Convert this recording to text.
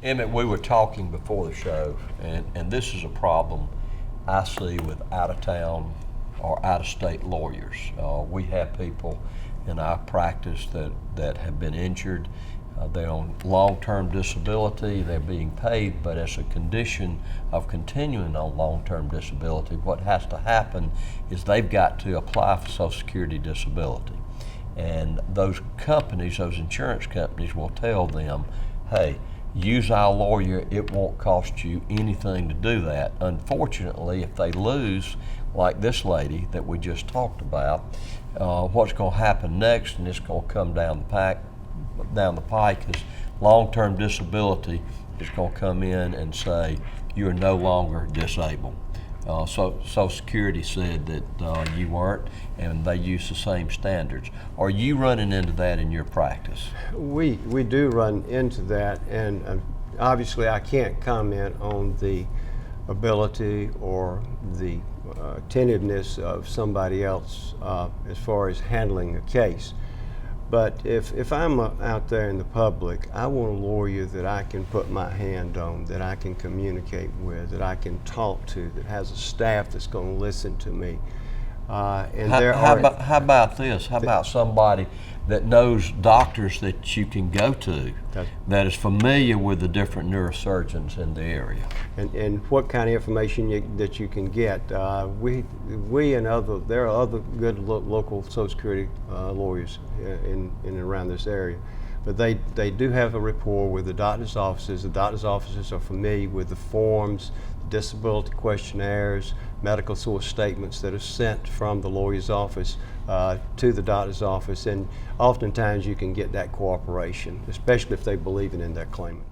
Emmett, we were talking before the show, and this is a problem I see with out-of-town or out-of-state lawyers. We have people in our practice that have been injured. They're on long-term disability, they're being paid, but as a condition of continuing on long-term disability, what has to happen is they've got to apply for Social Security disability. And those companies, those insurance companies will tell them, hey, use our lawyer, it won't cost you anything to do that. Unfortunately, if they lose, like this lady that we just talked about, what's going to happen next, and it's going to come down the pike, is long-term disability is going to come in and say you're no longer disabled. So Social Security said that you weren't, and they use the same standards. Are you running into that in your practice? We do run into that, and obviously I can't comment on the ability or the attentiveness of somebody else as far as handling a case. But if I'm out there in the public, I want a lawyer that I can put my hand on, that I can communicate with, that I can talk to, that has a staff that's going to listen to me. How about this? How about somebody that knows doctors that you can go to, that is familiar with the different neurosurgeons in the area? And what kind of information that you can get. We and there are other good local Social Security lawyers in and around this area. But they do have a rapport with the doctor's offices. The doctor's offices are familiar with the forms, disability questionnaires, medical source statements that are sent from the lawyer's office to the doctor's office, and oftentimes you can get that cooperation, especially if they believe in their claimant.